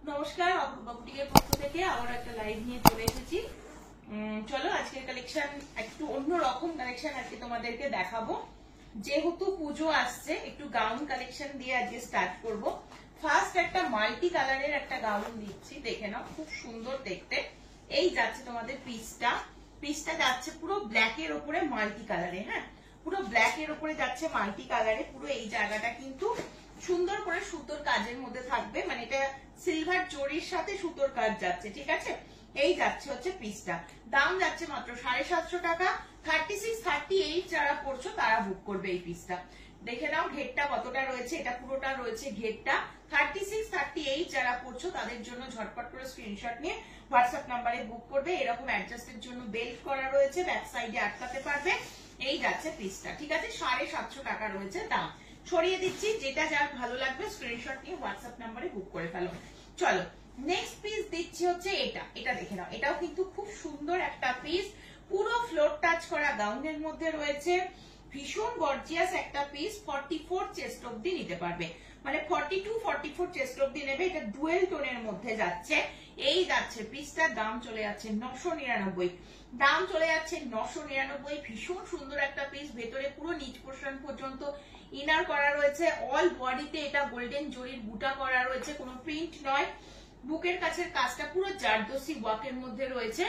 নমস্কার, অপরূপা বুটিকের পক্ষ থেকে আবার একটা লাইভ নিয়ে চলে এসেছি। চলো আজকের কালেকশন একটু অন্যরকম কালেকশন আজকে তোমাদেরকে দেখাবো। যেহেতু পুজো আসছে, একটু গাউন কালেকশন দিয়ে আজকে স্টার্ট করব। ফার্স্ট একটা মাল্টি কালারের একটা গাউন দিচ্ছি, দেখে নাও, খুব সুন্দর দেখতে। এই যাচ্ছে তোমাদের পিসটা যাচ্ছে পুরো ব্ল্যাকের ওপরে মাল্টি কালারে। হ্যাঁ, পুরো ব্ল্যাকের ওপরে যাচ্ছে মাল্টি কালারে। পুরো এই জায়গাটা কিন্তু সুন্দর করে সুতোর কাজের মধ্যে থাকবে, মানে এটা সিলভার জরির সাথে সুতোর কাজ যাচ্ছে, ঠিক আছে। এই যাচ্ছে হচ্ছে পিসটা, দাম যাচ্ছে মাত্র 750 টাকা। 36, 38 যারা পড়ছো তারা বুক করবে এই পিসটা। দেখে নাও ঘেরটা কতটা রয়েছে, এটা পুরোটা রয়েছে ঘেরটা। 36, 38 যারা পড়ছো তাদের জন্য ঝটপট করে স্ক্রিনশট নিয়ে হোয়াটসঅ্যাপ নাম্বারে বুক করবে। এরকম অ্যাডজাস্টের জন্য বেল্ট করা রয়েছে, ব্যাক সাইডে আটকাতে পারবে। এই যাচ্ছে পিসটা, ঠিক আছে। 750 টাকা রয়েছে দাম। ছড়িয়ে দিচ্ছি, যেটা যার ভালো লাগবে স্ক্রিনশট নিয়ে হোয়াটসঅ্যাপ নাম্বারে বুক করে ফেলো। চলো নেক্সট পিস দিচ্ছি হচ্ছে এটা দেখে নাও। এটাও কিন্তু খুব সুন্দর একটা পিস, পুরো ফ্লোর টাচ করা গাউনের মধ্যে রয়েছে। ভীষণ গর্জিয়াস একটা পিস। 44 চেস্ট অব্দি নিতে পারবে, মানে 42, 44 চেস্ট অব্দি নেবে। এটা ডুয়েল টোনের মধ্যে যাচ্ছে। এই যাচ্ছে পিসটার দাম চলে যাচ্ছে 999। দাম চলে যাচ্ছে 999। ভীষণ সুন্দর একটা পিস, ভেতরে পুরো নিচ পোর্শন পর্যন্ত ইনার করা রয়েছে। অল বডিতে এটা গোল্ডেন জরির বুটা করা রয়েছে, কোনো প্রিন্ট নয়। বুকের কাছের কাজটা পুরো জারদোসি ওয়ার্কের মধ্যে রয়েছে।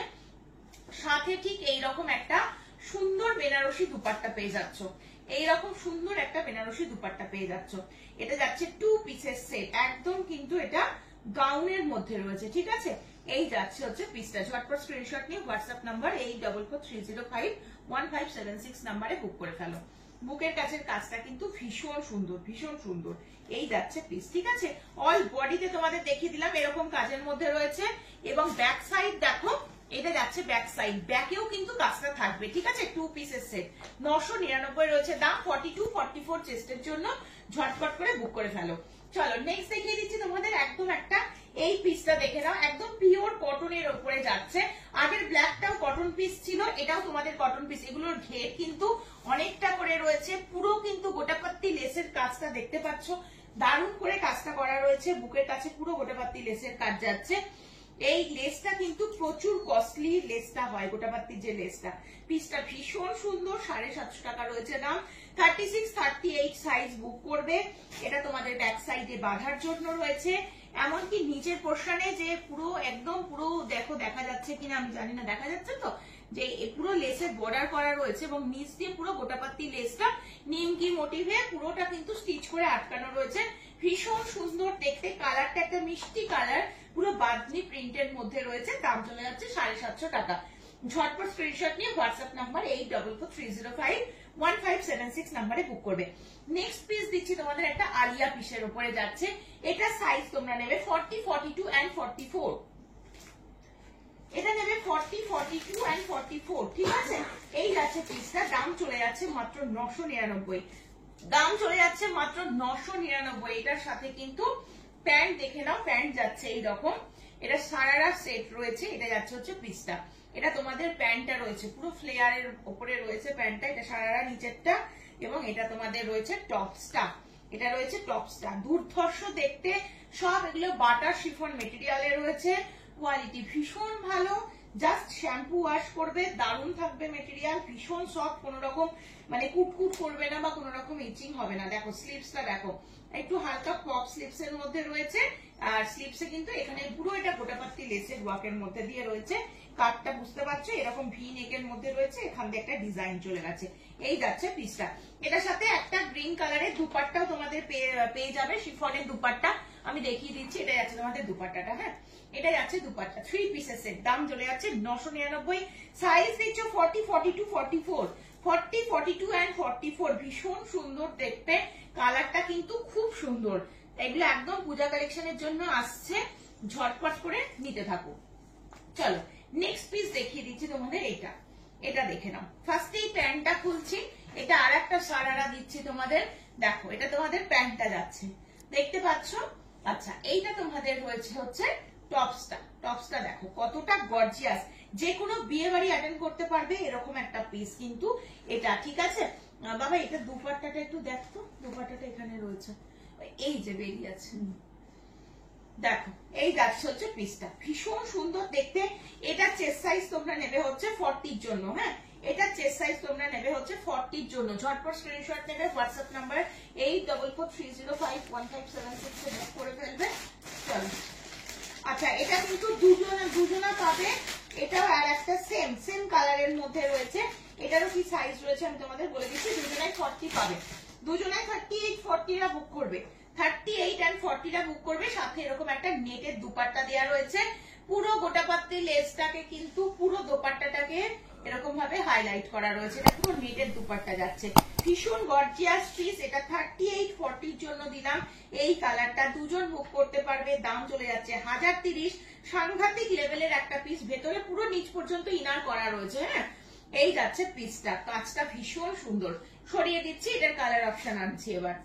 সাথে ঠিক এইরকম একটা সুন্দর বেনারসি দুপাট্টা পেয়ে যাচ্ছ। এইরকম সুন্দর একটা বেনারসি দুপাট্টা পেয়ে যাচ্ছ। এটা যাচ্ছে 2 পিসের সেট, একদম কিন্তু এটা গাউনের মধ্যে রয়েছে, ঠিক আছে। এই যাচ্ছে হচ্ছে পিসটা। ঝটপট স্ক্রিনশট নিয়ে হোয়াটসঅ্যাপ নাম্বার 8443051576 নাম্বারে বুক করে ফেলো। বুকের কাছের কাজটা কিন্তু ভীষণ সুন্দর, ভীষণ সুন্দর। এই যাচ্ছে পিস, ঠিক আছে। অল বডিতে তোমাদের দেখিয়ে দিলাম এরকম কাজের মধ্যে রয়েছে। এবং ব্যাক সাইড দেখো, এটা যাচ্ছে ব্যাক সাইড, ব্যাকেও কিন্তু কাজটা থাকবে, ঠিক আছে। 2 পিসের সেট 999 রয়েছে দাম। 42, 44 চেস্টের জন্য ঝটপট করে বুক করে ফেলো। চলো নেক্সট দেখিয়ে দিচ্ছি তোমাদের একদম একটা, এই পিসটা দেখে নাও, একদম পিওর কটনের উপরে যাচ্ছে। আগের ব্ল্যাকটাও কটন পিস ছিল, এটাও তোমাদের কটন পিস। এগুলোর ঘের কিন্তু অনেকটা করে রয়েছে, পুরো কিন্তু গোটাপাত্তি লেসের কাজটা দেখতে পাচ্ছ, দারুণ করে কাজটা করা রয়েছে। বুকের কাছে পুরো গোটাপাত্তি লেসের কাজ যাচ্ছে। এই লেসটা কিন্তু প্রচুর কস্টলি লেসটা হয়, গোটাপাত্তির যে লেসটা। পিসটা ভীষণ সুন্দর, 750 টাকা রয়েছে দাম। 36, 38 সাইজ বুক করবে। এটা তোমাদের ব্যাক সাইডে বাঁধার জন্য রয়েছে। এমনকি নিচের পোর্শনে যে পুরো একদম পুরো দেখো, দেখা যাচ্ছে কিনা আমি জানি না, দেখা যাচ্ছে তো, যে পুরো লেসের বর্ডার করা রয়েছে এবং নিচ দিয়ে পুরো গোটাপাত্তি লেসটা নিমকি মোটিভে পুরোটা কিন্তু স্টিচ করে আটকানো রয়েছে। ভীষণ সুন্দর দেখতে, কালারটা একটা মিষ্টি কালার, পুরো বাদনি প্রিন্টের মধ্যে রয়েছে। দাম চলে যাচ্ছে 750 টাকা। ঝটপট স্ক্রিনশট নিয়ে হোয়াটসঅ্যাপ নাম্বার 8443051576 নাম্বারে বুক করবে। নেক্সট পিস দিচ্ছি তোমাদের একটা আলিয়া পিসের উপরে যাচ্ছে। এটা সাইজ তোমরা নেবে 40, 42 and 44। এটা নেবে 40, 42 and 44, ঠিক আছে। এই যাচ্ছে পিসটা, দাম চলে যাচ্ছে মাত্র 999। দাম চলে যাচ্ছে মাত্র 999। এটার সাথে কিন্তু প্যান্ট দেখে নাও, প্যান্ট যাচ্ছে এইরকম, এটা সারারা সেট রয়েছে। এটা যাচ্ছে হচ্ছে পিসটা, এটা তোমাদের প্যান্টটা রয়েছে পুরো ফ্লেয়ারের উপরে রয়েছে প্যান্টটা, এটা সারারা নিচেরটা। এবং এটা তোমাদের রয়েছে টপসটা, এটা রয়েছে টপসটা। দুর্ধর্ষ দেখতে, সব এগুলো বাটার শিফন মেটেরিয়ালে রয়েছে। কোয়ালিটি ভীষণ ভালো, জাস্ট শ্যাম্পু ওয়াশ করবে, দারুণ থাকবে মেটেরিয়াল, ভীষণ সফট, কোন রকম মানে কুটকুট করবে না বা কোন রকম ইচিং হবে না। দেখো স্লিপসটা দেখো, একটু হালকা পপ স্লিপস এর মধ্যে রয়েছে। আর স্লিপসে কিন্তু এখানে পুরো এটা গোটাপাত্তি লেসের ওয়ার্কের মধ্যে দিয়ে রয়েছে। কাটটা বুঝতে পারছো, এরকম ভি নেকের মধ্যে রয়েছে, এখান দিয়ে একটা ডিজাইন চলে গেছে। এই যাচ্ছে পিসটা। এটার সাথে একটা গ্রিন কালারের দুপাট্টাও তোমাদের পেয়ে যাবে, শিফনের দুপাট্টা আমি দেখিয়ে দিচ্ছি। এটা যাচ্ছে তোমাদের দুপাট্টাটা, হ্যাঁ এটা যাচ্ছে দুপাট্টা। 3 পিসের সেট, দাম চলে যাচ্ছে 999। সাইজ দিচ্ছ 40, 42, 44, 40, 42 and 44। ভীষণ সুন্দর দেখতে, কালারটা কিন্তু খুব সুন্দর। এগুলো একদম পূজা কালেকশনের জন্য আসছে, ঝটপট করে নিতে থাকো। চলো নেক্সট পিস দেখিয়ে দিচ্ছি তোমাদের। এটা দেখে নাও। ফার্স্টেই প্যান্টটা খুলছি, এটা আর একটা সারারা দিচ্ছি তোমাদের। দেখো এটা তোমাদের প্যান্টটা যাচ্ছে, দেখতে পাচ্ছ। আচ্ছা এইটা তোমাদের রয়েছে হচ্ছে টপসটা। টপসটা দেখো কতটা গর্জিয়াস, যে কোনো বিয়ে বাড়ি অ্যাটেন্ড করতে পারবে এরকম একটা পিস কিন্তু এটা, ঠিক আছে। বাবা এটা দুপাট্টাটা একটু দেখতো, দুপাট্টাটা এখানে রয়েছে, এই যে বেরিয়ে আছে, দেখো এই যাচ্ছে হচ্ছে পিসটা, ভীষণ সুন্দর দেখতে। এটা চেস্ট সাইজ তোমরা নেবে হচ্ছে 40 এর জন্য। হ্যাঁ, এটা চেস্ট সাইজ তোমরা নেবে হচ্ছে 40 এর জন্য। ঝটপট স্ক্রিনশট নেবে, হোয়াটসঅ্যাপ নাম্বার 8443051576 এ বুক করে ফেলবে। চলো, আচ্ছা এটা কিন্তু দুজনা পাবে। এটাও আর একটা সেম কালারের মধ্যে রয়েছে। এটারও কি সাইজ রয়েছে আমি তোমাদের বলে দিচ্ছি। দুজনাই 40 পাবে, দুজনাই 38 40 রা বুক করবে, 38 and 40 রা বুক করবে। সাথে এরকম একটা নেটের দুপাট্টা দেওয়া রয়েছে। পুরো গোটা পাত্তি লেসটাকে কিন্তু পুরো দোপাট্টাটাকে এরকম ভাবে হাইলাইট করা রয়েছে। এটা পুরো নেটের দুপাট্টা যাচ্ছে, ভীষণ গর্জিয়াস পিস। এটা 38 40 জন্য দিলাম এই কালারটা। দুজন বুক করতে পারবে, দাম চলে যাচ্ছে 1030। সাংঘাতিক লেভেলের একটা পিস, ভেতরে পুরো নিচ পর্যন্ত ইনার করা রয়েছে। হ্যাঁ, এই যাচ্ছে পিসটা, কাজটা ভীষণ সুন্দর। সরিয়ে দিচ্ছি, এটার কালার অপশন আনছি এবার,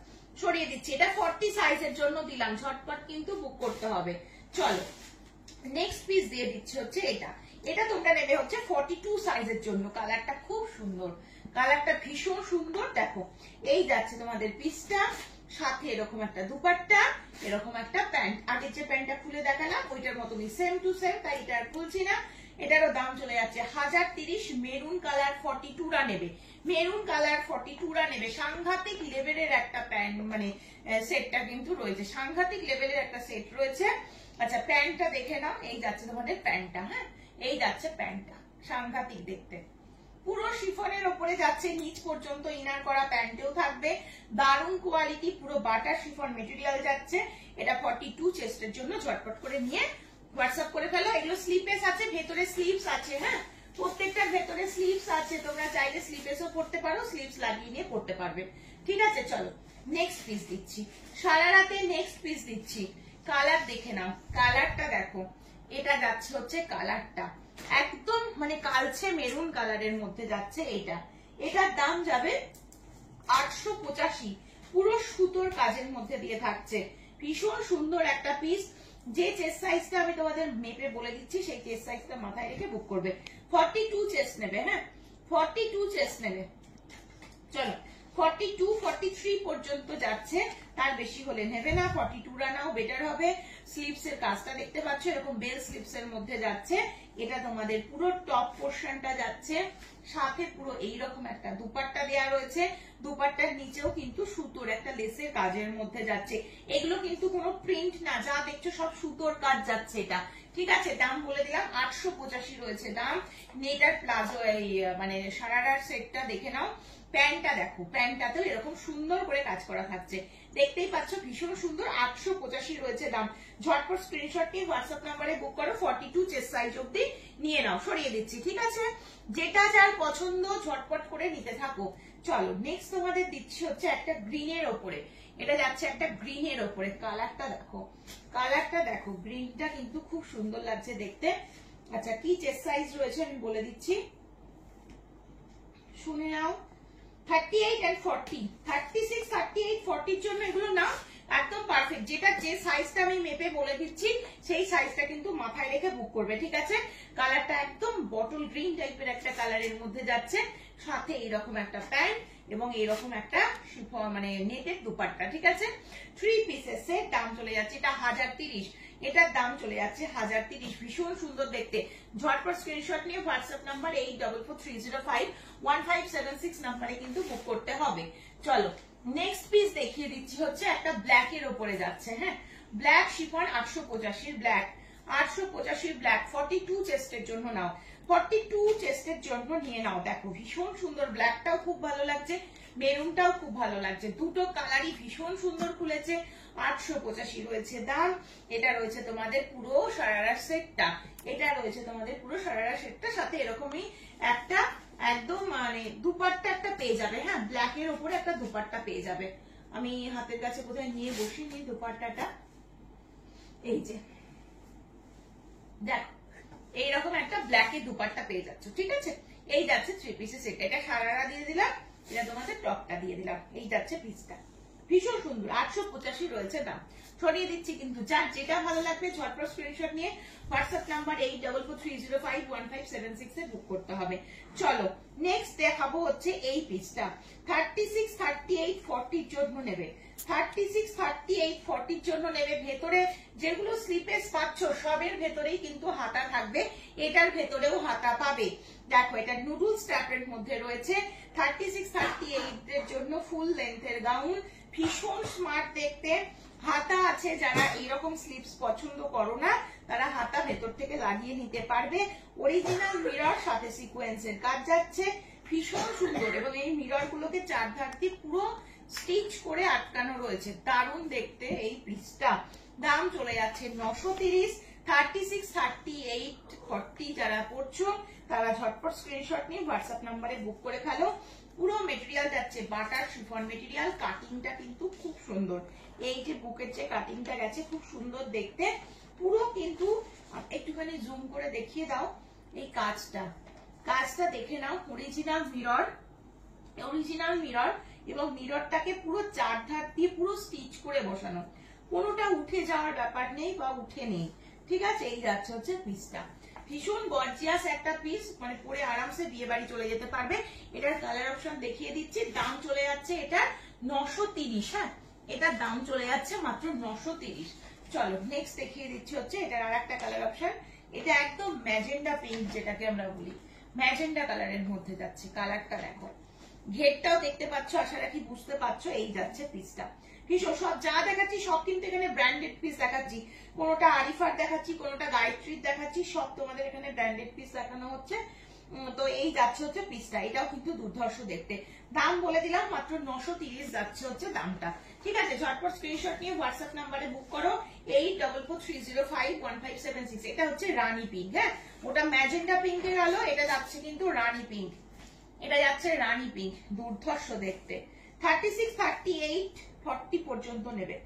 সরিয়ে দিচ্ছি। এটা 40 সাইজের জন্য দিলাম, ঝটপট কিন্তু বুক করতে হবে। চলো নেক্সট পিস দিয়ে দিচ্ছি হচ্ছে এটা। এটা তোমরা নেবে হচ্ছে 42 সাইজের জন্য। কালারটা খুব সুন্দর, কালারটা ভীষণ সুন্দর। দেখো এই যাচ্ছে তোমাদের পিসটা, সাথে এরকম একটা দুপাট্টা, এরকম একটা প্যান্ট। আগের যে প্যান্টটা খুলে দেখালাম ওইটার মতনই সেম টু সেম, তাই এটা আর খুলছি না। এটারও দাম চলে যাচ্ছে 1030। মেরুন কালার 42 রা নেবে, মেরুন কালার 42 রা নেবে। সাংঘাতিক লেভেলের একটা প্যান্ট মানে সেটটা কিন্তু রয়েছে, সাংঘাতিক লেভেলের একটা সেট রয়েছে। আচ্ছা প্যান্টটা দেখে নাও, এই যাচ্ছে তোমাদের প্যান্টটা। হ্যাঁ, এই যাচ্ছে প্যান্টটা, সাংঘাতিক দেখতে। পুরো শিফনের ওপরে যাচ্ছে, নিচ পর্যন্ত ইনার করা প্যান্টেও থাকবে। দারুণ কোয়ালিটি, পুরো বাটার শিফন মেটেরিয়াল যাচ্ছে। এটা 42 চেস্টের জন্য। ঝটপট করে নিয়ে হোয়াটসঅ্যাপ করে ফেলো। এগুলো স্লিপেস আছে, ভেতরে স্লিভস আছে। হ্যাঁ, প্রত্যেকটার ভেতরে স্লিভস আছে, তোমরা চাইলে স্লিপেসও পড়তে পারো, স্লিভস লাগিয়ে নিয়ে পড়তে পারবে। ঠিক আছে, চলো নেক্সট পিস দিচ্ছি, সারা রাতে নেক্সট পিস দিচ্ছি। কালার দেখে নাও, কালারটা দেখো। এটা যাচ্ছে হচ্ছে কালারটা একদম মানে কালচে মেরুন কালারের মধ্যে যাচ্ছে এটা। এটার দাম যাবে 885, পুরো সুতোর কাজের মধ্যে দিয়ে থাকছে। ভীষণ সুন্দর একটা পিস। যে চেস্ট সাইজটা আমি তোমাদের মেপে বলে দিচ্ছি সেই চেস্ট সাইজটা মাথায় রেখে বুক করবে। 42 চেস্ট নেবে। হ্যাঁ, 42 চেস্ট নেবে। চলো 42 43 পর্যন্ত যাচ্ছে, তার বেশি হলে নেবে না। 42 রা নাও, বেটার হবে। স্লিভস এর কাজটা দেখতে পাচ্ছ, এরকম বেল স্লিভস এর মধ্যে যাচ্ছে। এটা তোমাদের পুরো টপ পোর্শনটা যাচ্ছে, সাথে পুরো এইরকম একটা দুপাট্টা দেওয়া রয়েছে। দুপাট্টার নিচেও কিন্তু সুতোর একটা লেসের কাজের মধ্যে যাচ্ছে। এগুলো কিন্তু কোনো প্রিন্ট না, যা দেখছো সব সুতোর কাজ যাচ্ছে এটা। ঠিক আছে, দাম বলে দিলাম 885 রয়েছে দাম। নেটার প্লাজো এই মানে সারারার সেটটা দেখে নাও। প্যান্টটা দেখো, প্যান্টটাতেও এরকম সুন্দর করে কাজ করা থাকছে, দেখতেই পাচ্ছ ভীষণ সুন্দর। 885 রয়েছে দাম। ঝটপট স্ক্রিনশট নিয়ে হোয়াটসঅ্যাপ নাম্বারে বুক করো। 42 চেস্ট সাইজ অব্দি নিয়ে নাও। সরিয়ে দিচ্ছি, ঠিক আছে। যেটা যার পছন্দ ঝটপট করে নিতে থাকো। চলো নেক্সট তোমাদের দিচ্ছি হচ্ছে একটা গ্রিনের ওপরে। এটা যাচ্ছে একটা গ্রিনের ওপরে। কালারটা দেখো, কালারটা দেখো, গ্রিনটা কিন্তু খুব সুন্দর লাগছে দেখতে। আচ্ছা কি চেস্ট সাইজ রয়েছে আমি বলে দিচ্ছি, শুনে নাও। 38 and 40, 36 38 40 জন্য এগুলো না একদম পারফেক্ট। যেটা যে সাইজটা আমি মেপে বলে দিচ্ছি সেই সাইজটা কিন্তু মাথায় রেখে বুক করবে। ঠিক আছে, কালারটা একদম বটল গ্রিন টাইপের একটা কালারের মধ্যে যাচ্ছে, সাথে এইরকম একটা প্যান্ট এবং এইরকম একটা মানে নেটের দুপাট্টা। ঠিক আছে, 3 পিসের সেট। দাম চলে যাচ্ছে এটা 1030। এটার দাম চলে যাচ্ছে 1030। ভীষণ সুন্দর দেখতে। ঝটপট স্ক্রিনশট নিয়ে হোয়াটসঅ্যাপ নাম্বার 8443051576 নাম্বারে কিন্তু বুক করতে হবে। চলো নেক্সট পিস দেখিয়ে দিচ্ছি হচ্ছে একটা ব্ল্যাক এর ওপরে যাচ্ছে। হ্যাঁ, ব্ল্যাক শিফন 885 ব্ল্যাক, 885 ব্ল্যাক। 42 চেস্টের জন্য নাও, 42 চেস্টের জন্য নিয়ে নাও। দেখো ভীষণ সুন্দর, ব্ল্যাকটাও খুব ভালো লাগছে, মেরুনটাও খুব ভালো লাগছে। দুটো কালারই ভীষণ সুন্দর খুলেছে। 885 রয়েছে দাম। এটা রয়েছে তোমাদের পুরো সারারা সেটটা, এটা রয়েছে তোমাদের পুরো সারারা সেটটা, সাথে এরকমই একটা একদম মানে দুপাট্টা একটা পেয়ে যাবে। হ্যাঁ, ব্ল্যাক এর উপরে একটা দুপাট্টা পেয়ে যাবে। আমি হাতের কাছে কোথায় নিয়ে বসিনি দুপাট্টাটা, এই যে দেখো এইরকম একটা ব্ল্যাক এর দুপাট্টা পেয়ে যাচ্ছ। ঠিক আছে, এই যাচ্ছে 3 পিসের সেট। এটা সারারা দিয়ে দিলাম, এটা তোমাদের টপটা দিয়ে দিলাম। এই যাচ্ছে পিসটা, ভীষণ সুন্দর। 885 রয়েছে দাম, ছড়িয়ে দিচ্ছি কিন্তু। যার যেটা ভালো লাগবে ঝটপট স্ক্রিনশট নিয়ে হোয়াটসঅ্যাপ নাম্বার 8443051576 এ বুক করতে হবে। চলো নেক্সট দেখাবো হচ্ছে এই পিসটা 36, 38, 40 এর জন্য নেবে। 36, 38, 40 এর জন্য নেবে। ভেতরে যেগুলো স্লিপেস পাচ্ছ সবের ভেতরেই কিন্তু হাতা থাকবে, এটার ভেতরেও হাতা পাবে। দেখো এটা নুডল স্ট্র্যাপের মধ্যে রয়েছে। 36, 38 এর জন্য ফুল লেন্থের গাউন, ভীষণ স্মার্ট দেখতে। হাতা আছে, যারা এইরকম স্লিপস পছন্দ করো না তারা হাতা ভেতর থেকে লাগিয়ে নিতে পারবে। অরিজিনাল মিরর সাথে সিকোয়েন্সের কাজ যাচ্ছে, ভীষণ সুন্দর। এবং এই মিরর গুলোকে চারধার দিয়ে পুরো স্টিচ করে আটকানো রয়েছে, দারুণ দেখতে এই পিসটা। দাম চলে যাচ্ছে 930। 36, 38, 40 যারা পড়ছো তারা ঝটপট স্ক্রিনশট নিয়ে হোয়াটসঅ্যাপ নাম্বারে বুক করে ফেলো। পুরো মেটেরিয়াল যাচ্ছে বাটার শিফন মেটেরিয়াল, কাটিংটা কিন্তু খুব সুন্দর। এই যে বুকের যে কাটিংটা গেছে খুব সুন্দর দেখতে, পুরো কিন্তু একটুখানি জুম করে দেখিয়ে দাও এই কাজটা দেখে নাও। অরিজিনাল মিরর এবং মিররটাকে পুরো চারধার দিয়ে পুরো স্টিচ করে বসানো, কোনোটা উঠে যাওয়ার ব্যাপার নেই বা উঠে নেই, ঠিক আছে। এই যাচ্ছে হচ্ছে পিসটা, ভীষণ গর্জিয়াস একটা পিস, মানে পরে আরামসে বিয়ে বাড়ি চলে যেতে পারবে। এটার কালার অপশন দেখিয়ে দিচ্ছি। দাম চলে যাচ্ছে এটা 930। হ্যাঁ, এটার দাম চলে যাচ্ছে মাত্র 930। চলো নেক্সট দেখিয়ে দিচ্ছি হচ্ছে এটার আর একটা কালার অপশন। এটা একদম ম্যাজেন্ডা পিঙ্ক যেটাকে আমরা বলি, ম্যাজেন্ডা কালারের মধ্যে যাচ্ছে। কালারটা দেখো, ঘেরটাও দেখতে পাচ্ছ, আশা রাখি বুঝতে পারছো। এই যাচ্ছে পিসটা, ভীষণ। সব যা দেখাচ্ছি সব কিন্তু এখানে ব্র্যান্ডেড পিস দেখাচ্ছি, কোনোটা আরিফার দেখাচ্ছি, কোনোটা গায়ত্রীর দেখাচ্ছি, সব তোমাদের এখানে ব্র্যান্ডেড পিস দেখানো হচ্ছে। তো এই যাচ্ছে হচ্ছে পিসটা, এটাও কিন্তু দুর্ধর্ষ দেখতে। দাম বলে দিলাম মাত্র 930 যাচ্ছে হচ্ছে দামটা, ঠিক আছে। ঝটপট স্ক্রিনশট নিয়ে হোয়াটসঅ্যাপ নাম্বারে বুক করো 8443051576। এটা হচ্ছে রানী পিঙ্ক। হ্যাঁ, ওটা ম্যাজেন্ডা পিঙ্কে গেল, এটা যাচ্ছে কিন্তু রানী পিঙ্ক। এটা যাচ্ছে রানী পিঙ্ক, দুর্ধর্ষ দেখতে। 36, 38, 40 পর্যন্ত নেবে।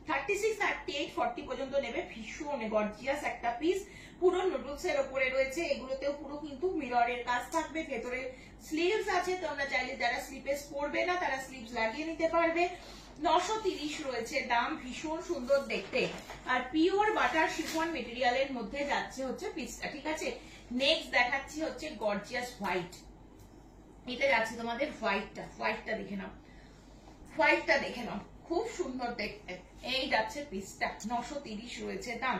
36, 38, 40 পর্যন্ত নেবে। ভীষণ গর্জিয়াস একটা পিস, পুরো নুডলস এর উপরে রয়েছে। এগুলোতেও পুরো কিন্তু মিররের কাজ থাকবে, ভেতরে স্লিভস আছে, তোমরা চাইলে যারা স্লিপেস পরবে না তারা স্লিভস লাগিয়ে নিতে পারবে। 930 রয়েছে দাম, ভীষণ সুন্দর দেখতে। আর পিওর বাটার শিফন মেটেরিয়ালের মধ্যে যাচ্ছে হচ্ছে পিসটা, ঠিক আছে। নেক্সট দেখাচ্ছি হচ্ছে গর্জিয়াস হোয়াইট। এটা যাচ্ছে তোমাদের হোয়াইটটা দেখে নাও, খুব সুন্দর দেখতে। এই যাচ্ছে পিসটা, 930 রয়েছে দাম,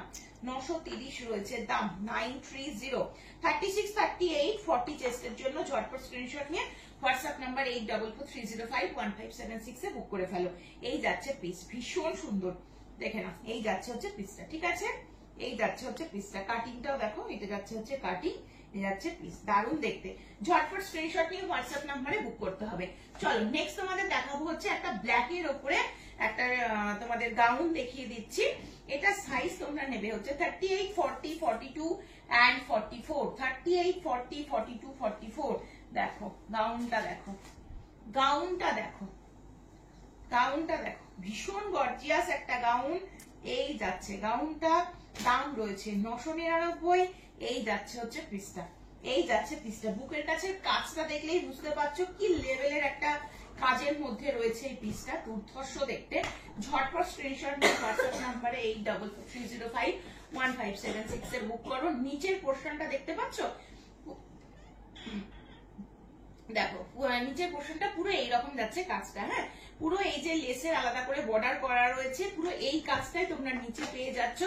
930 রয়েছে দাম, 930। 36, 38, 40 চেস্টের জন্য ঝটপট স্ক্রিনশট নিয়ে হোয়াটসঅ্যাপ নাম্বার 8443051576 এ বুক করে ফেলো। এই যাচ্ছে পিস, ভীষণ সুন্দর দেখে নাও। এই যাচ্ছে হচ্ছে পিসটা, ঠিক আছে। এই যাচ্ছে হচ্ছে পিসটা, কাটিংটাও দেখো, এটা যাচ্ছে হচ্ছে কাটিং, যাচ্ছে পিস, দারুণ দেখতে। ঝটপট স্ক্রিনশট নিয়ে হোয়াটসঅ্যাপ নাম্বারে বুক করতে হবে। চলো নেক্সট তোমাদের দেখাবো হচ্ছে একটা ব্ল্যাক এর উপরে একটা তোমাদের গাউন দেখিয়ে দিচ্ছি। এটা সাইজ তোমরা নেবে হচ্ছে 38, 40, 42 এন্ড 44। 38, 40, 42, 44। দেখো গাউনটা দেখো, ভীষণ গর্জিয়াস একটা গাউন। এই যাচ্ছে গাউনটা, দাম রয়েছে 999। এই যাচ্ছে হচ্ছে পিসটা, বুকের কাছে কাজটা দেখলেই বুঝতে পারছো কি লেভেলের একটা কাজের মধ্যে রয়েছে এই পিসটা, দুর্ধর্ষ দেখতে। ঝটপট স্ক্রিনশট নিয়ে হোয়াটসঅ্যাপ নাম্বারে 8443051576 এ বুক করো। নিচের পোর্শনটা দেখতে পাচ্ছ, দেখো নিচের পোর্শনটা পুরো এইরকম যাচ্ছে কাজটা। হ্যাঁ, পুরো এই যে লেসের আলাদা করে বর্ডার করা রয়েছে, পুরো এই কাজটাই তোমরা নিচে পেয়ে যাচ্ছ।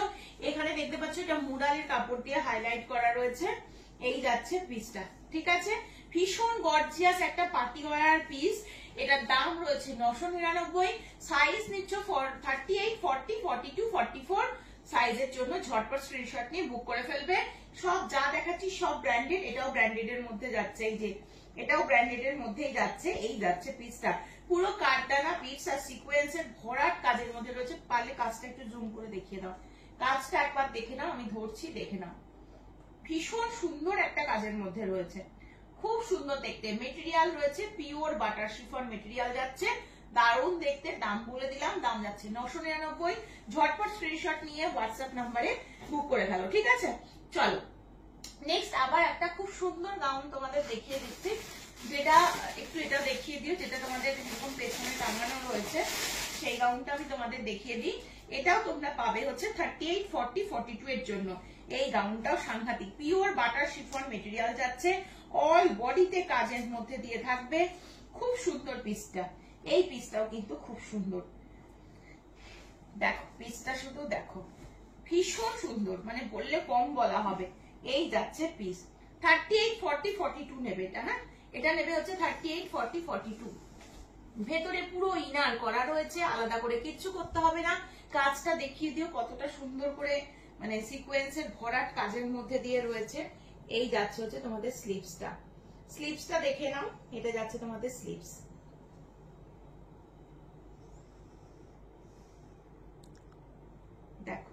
এখানে দেখতে পাচ্ছ এটা মুরালের কাপড় দিয়ে হাইলাইট করা রয়েছে। এই যাচ্ছে পিসটা, ঠিক আছে। ভীষণ গর্জিয়াস একটা পার্টি ওয়্যার পিস। এটার দাম রয়েছে 999। সাইজ নিচ্ছ 38, 40, 42, 44 সাইজের জন্য ঝটপট স্ক্রিনশট নিয়ে বুক করে ফেলবে। সব যা দেখাচ্ছি সব ব্র্যান্ডেড, এটাও ব্র্যান্ডেড এর মধ্যে যাচ্ছে। এই যে এটাও ব্র্যান্ডেড এর মধ্যেই যাচ্ছে। এই যাচ্ছে পিসটা, পুরো কাটদানা পিস আর সিকোয়েন্সের ভরাট কাজের মধ্যে রয়েছে। পারলে কাজটা একটু জুম করে দেখিয়ে দাও, কাজটা একবার দেখে নাও, আমি ধরছি দেখে নাও। ভীষণ সুন্দর একটা কাজের মধ্যে রয়েছে, খুব সুন্দর দেখতে। মেটেরিয়াল রয়েছে পিওর বাটার শিফন মেটেরিয়াল যাচ্ছে, দারুণ দেখতে। দাম বলে দিলাম, দাম যাচ্ছে 999। ঝটপট স্ক্রিনশট নিয়ে হোয়াটসঅ্যাপ নাম্বারে বুক করে ফেলো, ঠিক আছে। চলো নেক্সট আবার একটা খুব সুন্দর গাউন তোমাদের দেখিয়ে দিচ্ছি। যেটা একটু এটা দেখিয়ে দিও, যেটা তোমাদের এরকম পেছনে টাঙানো রয়েছে সেই গাউনটা আমি তোমাদের দেখিয়ে দিই। এটাও তোমরা পাবে হচ্ছে 38, 40, 42 এর জন্য। এই গাউনটাও সাংঘাতিক পিওর বাটার শিফন মেটেরিয়াল যাচ্ছে, অল বডিতে কাজের মধ্যে দিয়ে থাকবে। খুব সুন্দর পিসটা, এই পিসটাও কিন্তু খুব সুন্দর। দেখো পিসটা শুধু দেখো, ভীষণ সুন্দর, মানে বললে কম বলা হবে। এই যাচ্ছে পিস 38, 40, 42 নেবে এটা। হ্যাঁ, এটা নেবে হচ্ছে 38, 40, 42। ভেতরে পুরো ইনার করা রয়েছে, আলাদা করে কিচ্ছু করতে হবে না। কাজটা দেখিয়ে দিও কতটা সুন্দর করে, মানে সিকোয়েন্সের ভরাট কাজের মধ্যে দিয়ে রয়েছে। এই যাচ্ছে হচ্ছে তোমাদের স্লিভসটা, স্লিভসটা দেখে নাও। এটা যাচ্ছে তোমাদের স্লিভস, দেখো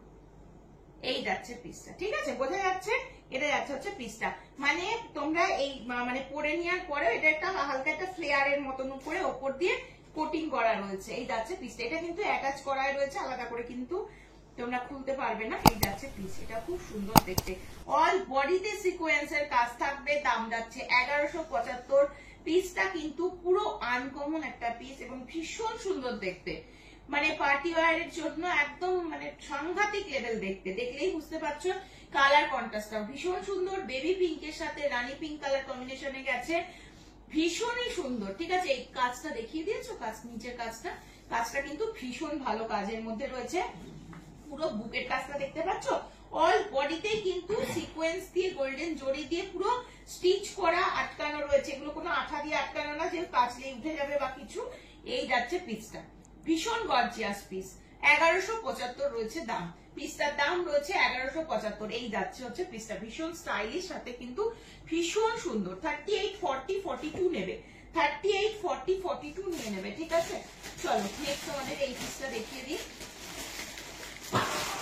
এই যাচ্ছে পিসটা, ঠিক আছে, বোঝা যাচ্ছে। এটা যাচ্ছে হচ্ছে পিসটা, মানে তোমরা এই মানে পরে নেওয়ার পরে এটা একটা হালকা একটা ফ্লেয়ারের মতন করে ওপর দিয়ে কোটিং করা রয়েছে। এই যাচ্ছে পিসটা, এটা কিন্তু অ্যাটাচ করাই রয়েছে, আলাদা করে কিন্তু তোমরা খুলতে পারবে না। এই যাচ্ছে পিস, এটা খুব সুন্দর দেখতে, অল বডিতে সিকোয়েন্সের কাজ থাকবে। দাম যাচ্ছে 1175। পিসটা কিন্তু পুরো আনকমন একটা পিস এবং ভীষণ সুন্দর দেখতে, মানে পার্টি ওয়্যারের জন্য একদম মানে সাংঘাতিক লেভেল দেখতে, দেখলেই বুঝতে পারছো। কালার কন্ট্রাস্টটা ভীষণ সুন্দর, বেবি পিঙ্কের সাথে রানী পিঙ্ক কালার কম্বিনেশনে গেছে, ভীষণই সুন্দর। ঠিক আছে, এই কাজটা দেখিয়ে দিয়েছো, কাজ নিচের কাজটা, কাজটা কিন্তু ভীষণ ভালো কাজের মধ্যে রয়েছে। পুরো বুকের কাজটা দেখতে পাচ্ছ, অল বডিতেই কিন্তু সিকোয়েন্স দিয়ে গোল্ডেন জড়ি দিয়ে পুরো স্টিচ করা আটকানো রয়েছে। এগুলো কোনো আঠা দিয়ে আটকানো না যে কাচলেই উঠে যাবে বা কিছু। এই যাচ্ছে পিসটা, ভীষণ গর্জিয়াস পিস, 1175 রয়েছে দাম। পিসটার দাম রয়েছে 1175। এই যাচ্ছে হচ্ছে পিসটা, ভীষণ স্টাইলিশ, সাথে কিন্তু ভীষণ সুন্দর। 38, 40, 42 নেবে, 38, 40, 42 নিয়ে নেবে, ঠিক আছে। চলো নেক্সট তোমাদের এই পিসটা দেখিয়ে দিই।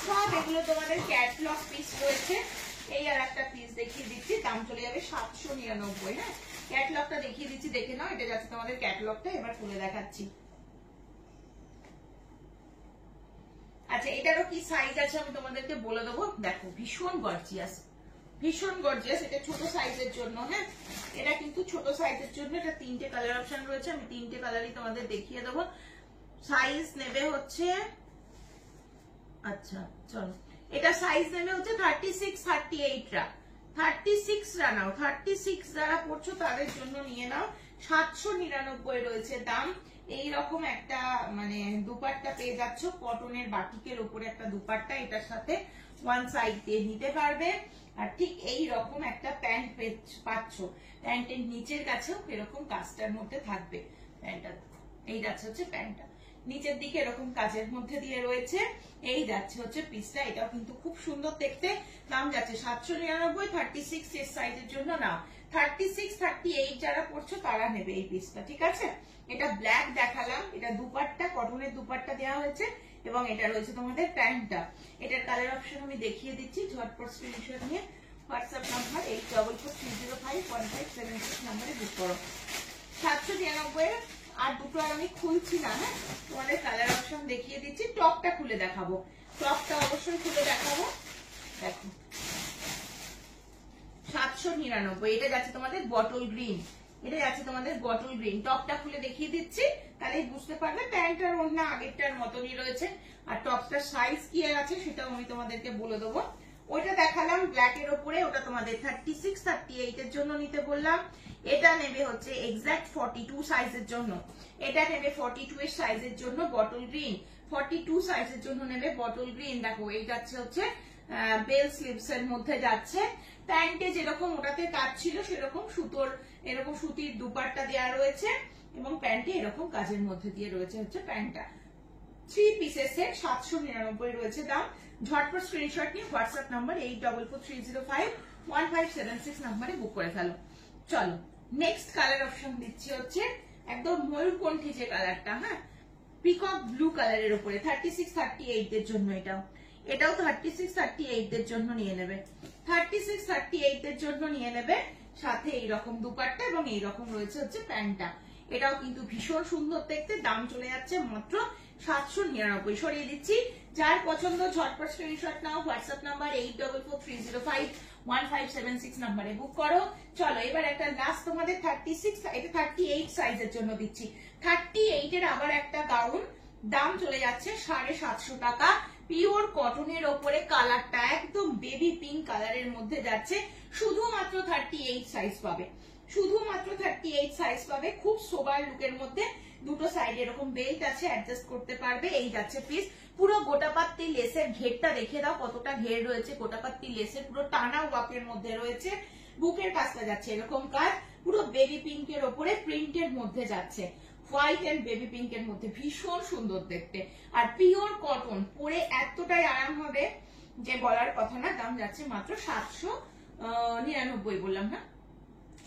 সব এগুলো তোমাদের ক্যাটলগ পিস রয়েছে। এই আর একটা পিস দেখিয়ে দিচ্ছি, দাম চলে যাবে 799। হ্যাঁ, ক্যাটলগটা দেখিয়ে দিচ্ছি, দেখে নাও। এটা যাচ্ছে তোমাদের ক্যাটলগটা, এবার খুলে দেখাচ্ছি। আচ্ছা, এটারও কি সাইজ আছে আমি তোমাদেরকে বলে দেবো। দেখো ভীষণ গর্জিয়াস, ভীষণ গর্জিয়াস। এটা ছোট সাইজের জন্য। হ্যাঁ, এটা কিন্তু ছোট সাইজের জন্য। এটা 3টে কালার অপশন রয়েছে, আমি 3টে কালারই তোমাদের দেখিয়ে দেবো। সাইজ নেবে হচ্ছে, আচ্ছা চলো, এটা সাইজ নেবে হচ্ছে 36, 38 রা, 36 রা নাও। 36 যারা পড়ছো তাদের জন্য নিয়ে নাও, 799 রয়েছে দাম। এইরকম একটা মানে দুপাট্টা পেয়ে যাচ্ছ, কটনের বাটিকের উপরে একটা দুপাট্টা, এটার সাথে ওয়ান সাইড দিয়ে নিতে পারবে। আর ঠিক এই রকম একটা প্যান্ট পাচ্ছ, প্যান্টের নিচের কাছেও এরকম কাজটার মধ্যে থাকবে প্যান্টটা। এই যাচ্ছে হচ্ছে প্যান্টটা, নিচের দিকে এরকম কাজের মধ্যে দিয়ে রয়েছে। এই যাচ্ছে হচ্ছে পিসটা, এটাও কিন্তু খুব সুন্দর দেখতে। দাম যাচ্ছে 799। 36 এর সাইজের জন্য নাও, 36, 38 যারা পড়ছো তারা নেবে এই পিসটা, ঠিক আছে। এটা ব্ল্যাক দেখালাম, এটা দুপাট্টা, কটনের দুপাট্টা দেওয়া হয়েছে এবং এটা রয়েছে তোমাদের প্যান্টটা। এটার কালার অপশন আমি দেখিয়ে দিচ্ছি, ঝটপট স্ক্রিনশট নিয়ে হোয়াটসঅ্যাপ নাম্বার 8443051576 নাম্বারে বুক করো। 799। আর দুটো আর আমি খুলছি না। হ্যাঁ, তোমাদের কালার অপশন দেখিয়ে দিচ্ছি, টপটা খুলে দেখাবো, টপটা অবশ্যই খুলে দেখাবো। দেখো 799। এটা যাচ্ছে তোমাদের বটল গ্রিন, এটা যাচ্ছে তোমাদের বটল গ্রিন। টপটা খুলে দেখিয়ে দিচ্ছি, তাহলে বুঝতে পারবে। প্যান্টটার ওড়না আগেরটার মতনই রয়েছে, আর টপটার সাইজ কি আছে সেটাও আমি তোমাদেরকে বলে দেবো। ওইটা দেখালাম ব্ল্যাক এর উপরে, ওটা তোমাদের 36, 38 এর জন্য নিতে বললাম। এটা নেবে হচ্ছে এক্সাক্ট 42 সাইজের জন্য, এটা নেবে 42 এর সাইজের জন্য বটল গ্রিন, 42 সাইজের জন্য নেবে বটল গ্রিন। দেখো এই যাচ্ছে হচ্ছে বেল স্লিভস এর মধ্যে যাচ্ছে। প্যান্টে যেরকম ওটাতে কাজ ছিল সেরকম সুতোর, এরকম সুতির দুপাট্টা দেওয়া রয়েছে এবং প্যান্টে এরকম কাজের মধ্যে দিয়ে রয়েছে হচ্ছে প্যান্টটা। 3 পিসের সেট, 799 রয়েছে দাম। ঝটপট স্ক্রিনশট নিয়ে হোয়াটসঅ্যাপ নাম্বার 8443051576 নাম্বারে বুক করে ফেলো। চলো নেক্সট কালার অপশন দিচ্ছি হচ্ছে একদম ময়ূরকণ্ঠী যে কালারটা, হ্যাঁ, পিকক ব্লু কালারের উপরে 36, 38 এর জন্য। এটাও 36, 38 এর জন্য নিয়ে নেবে, 36, 38 এর জন্য নিয়ে নেবে। সাথে এইরকম দুপাট্টা এবং এইরকম রয়েছে হচ্ছে প্যান্টটা। এটাও কিন্তু ভীষণ সুন্দর দেখতে। দাম চলে যাচ্ছে মাত্র 799 সরিয়ে দিচ্ছি। যার পছন্দ ঝটপট স্ক্রিনশট নাও, হোয়াটসঅ্যাপ নাম্বার 8443051576 নাম্বারে বুক করো। চলো এবার একটা লাস্ট তোমাদের 36, এটা 38 সাইজের জন্য দিচ্ছি। 38 এর আবার একটা গাউন, দাম চলে যাচ্ছে 750 টাকা। পিওর কটনের ওপরে, কালারটা একদম বেবি পিঙ্ক কালারের মধ্যে যাচ্ছে, শুধুমাত্র 38 সাইজ পাবে, শুধুমাত্র 38 সাইজ পাবে। খুব সোবার লুকের মধ্যে, দুটো সাইডে এরকম বেল্ট আছে, অ্যাডজাস্ট করতে পারবে। এই যাচ্ছে পিস, পুরো গোটাপাত্তি লেসের ঘেরটা দেখে দাও কতটা ঘের রয়েছে, গোটাপাত্তি লেসের পুরো টানা ওয়ার্কের মধ্যে রয়েছে। বুকের কাজটা যাচ্ছে এরকম কাজ, পুরো বেবি পিঙ্কের ওপরে প্রিন্টের মধ্যে যাচ্ছে, হোয়াইট এন্ড বেবি পিঙ্কের মধ্যে, ভীষণ সুন্দর দেখতে। আর পিওর কটন, পরে এতটাই আরাম হবে যে বলার কথা না। দাম যাচ্ছে মাত্র 799 বললাম না,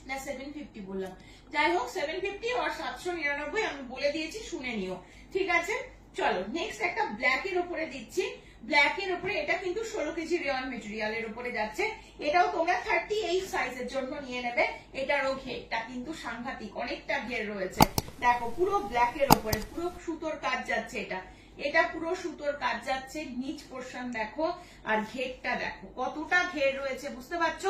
750 বললাম, যাই হোক 750 আর 799 আমি বলে দিয়েছি, শুনে নিও, ঠিক আছে। চলো নেক্সট একটা ব্ল্যাক এর উপরে দিচ্ছি। ব্ল্যাক এর উপরে, এটা কিন্তু 16 কেজি রেয়ন মেটেরিয়ালের উপরে যাচ্ছে। এটাও তোমরা 38 সাইজের জন্য নিয়ে নেবে। এটারও ঘেরটা কিন্তু সাংঘাতিক, অনেকটা ঘের রয়েছে। দেখো পুরো ব্ল্যাক এর উপরে পুরো সুতোর কাজ যাচ্ছে, এটা পুরো সুতোর কাজ যাচ্ছে। নিচ পোর্শন দেখো, আর ঘেরটা দেখো কতটা ঘের রয়েছে, বুঝতে পারছো?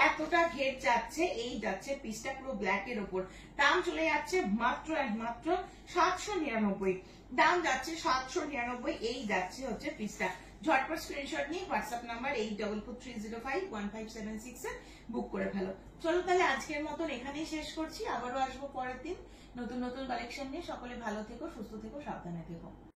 এতটা ঘের যাচ্ছে। এই যাচ্ছে পিসটা পুরো ব্ল্যাক এর উপর। দাম চলে যাচ্ছে মাত্র একমাত্র 799, দাম যাচ্ছে 799। এই যাচ্ছে হচ্ছে পিসটা। ঝটপট স্ক্রিনশট নিয়ে হোয়াটসঅ্যাপ নাম্বার 8443051576 এ বুক করে ফেলো। চলো তাহলে আজকের মতন এখানেই শেষ করছি, আবারও আসবো পরের দিন নতুন নতুন কালেকশন নিয়ে। সকলে ভালো থেকো, সুস্থ থেকো, সাবধানে থেকো।